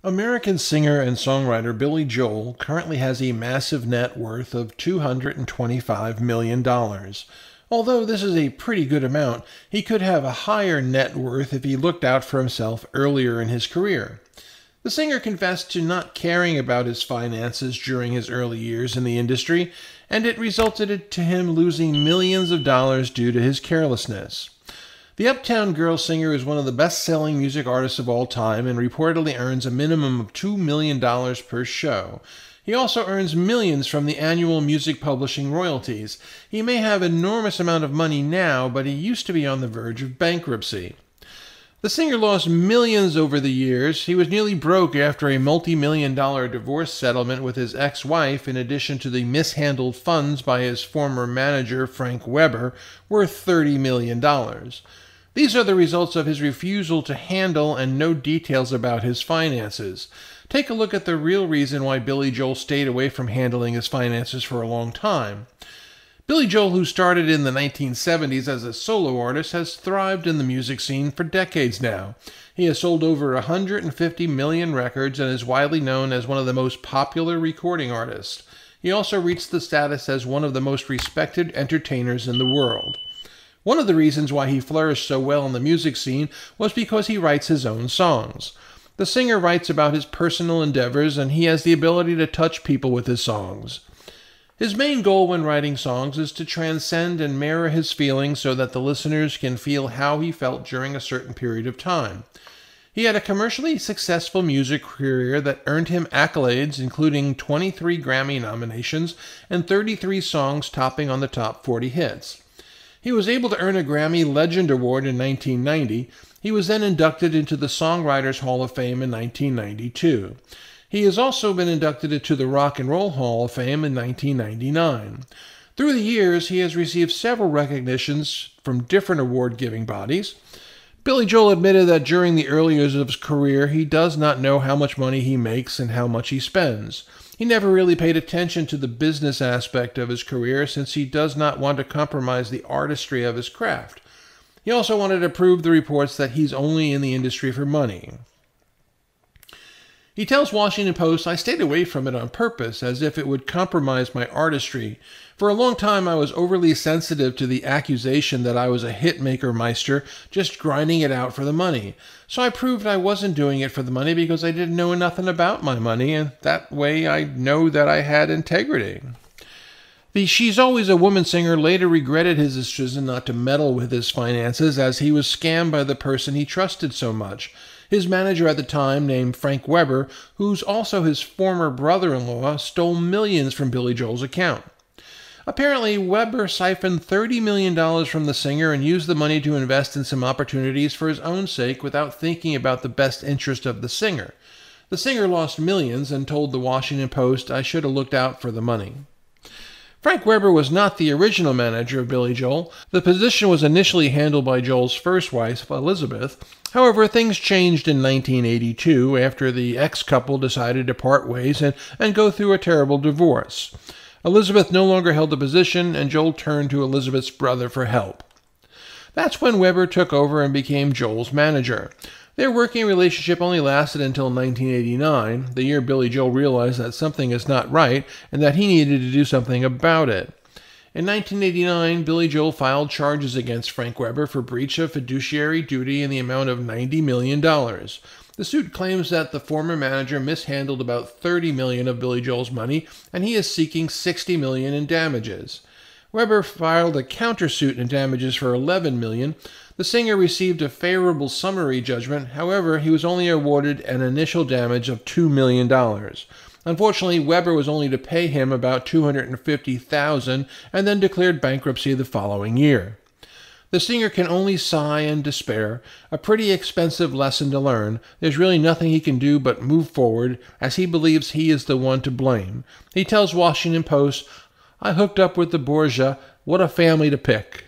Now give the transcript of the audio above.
American singer and songwriter Billy Joel currently has a massive net worth of $225 million. Although this is a pretty good amount, he could have a higher net worth if he looked out for himself earlier in his career. The singer confessed to not caring about his finances during his early years in the industry, and it resulted to him losing millions of dollars due to his carelessness. The Uptown Girl singer is one of the best-selling music artists of all time and reportedly earns a minimum of $2 million per show. He also earns millions from the annual music publishing royalties. He may have an enormous amount of money now, but he used to be on the verge of bankruptcy. The singer lost millions over the years. He was nearly broke after a multi-million-dollar divorce settlement with his ex-wife, in addition to the mishandled funds by his former manager, Frank Weber, worth $30 million. These are the results of his refusal to handle and no details about his finances. Take a look at the real reason why Billy Joel stayed away from handling his finances for a long time. Billy Joel, who started in the 1970s as a solo artist, has thrived in the music scene for decades now. He has sold over 150 million records and is widely known as one of the most popular recording artists. He also reached the status as one of the most respected entertainers in the world. One of the reasons why he flourished so well in the music scene was because he writes his own songs. The singer writes about his personal endeavors, and he has the ability to touch people with his songs. His main goal when writing songs is to transcend and mirror his feelings so that the listeners can feel how he felt during a certain period of time. He had a commercially successful music career that earned him accolades, including 23 Grammy nominations and 33 songs topping on the top 40 hits. He was able to earn a Grammy Legend Award in 1990. He was then inducted into the Songwriters Hall of Fame in 1992. He has also been inducted into the Rock and Roll Hall of Fame in 1999. Through the years, he has received several recognitions from different award-giving bodies. Billy Joel admitted that during the early years of his career, he does not know how much money he makes and how much he spends. He never really paid attention to the business aspect of his career since he does not want to compromise the artistry of his craft. He also wanted to prove the reports that he's only in the industry for money. He tells Washington Post, "I stayed away from it on purpose, as if it would compromise my artistry. For a long time I was overly sensitive to the accusation that I was a hit-maker meister, just grinding it out for the money. So I proved I wasn't doing it for the money because I didn't know nothing about my money, and that way I know that I had integrity." The She's Always a Woman singer later regretted his decision not to meddle with his finances, as he was scammed by the person he trusted so much. His manager at the time, named Frank Weber, who's also his former brother-in-law, stole millions from Billy Joel's account. Apparently, Weber siphoned $30 million from the singer and used the money to invest in some opportunities for his own sake without thinking about the best interest of the singer. The singer lost millions and told the Washington Post, "I should have looked out for the money." Frank Weber was not the original manager of Billy Joel. The position was initially handled by Joel's first wife, Elizabeth. However, things changed in 1982 after the ex-couple decided to part ways and go through a terrible divorce. Elizabeth no longer held the position, and Joel turned to Elizabeth's brother for help. That's when Weber took over and became Joel's manager. Their working relationship only lasted until 1989, the year Billy Joel realized that something is not right and that he needed to do something about it. In 1989, Billy Joel filed charges against Frank Weber for breach of fiduciary duty in the amount of $90 million. The suit claims that the former manager mishandled about $30 million of Billy Joel's money, and he is seeking $60 million in damages. Weber filed a countersuit in damages for $11 million. The singer received a favorable summary judgment. However, he was only awarded an initial damage of $2 million. Unfortunately, Weber was only to pay him about $250,000 and then declared bankruptcy the following year. The singer can only sigh and despair, a pretty expensive lesson to learn. There's really nothing he can do but move forward, as he believes he is the one to blame. He tells Washington Post, "I hooked up with the Borgia. What a family to pick."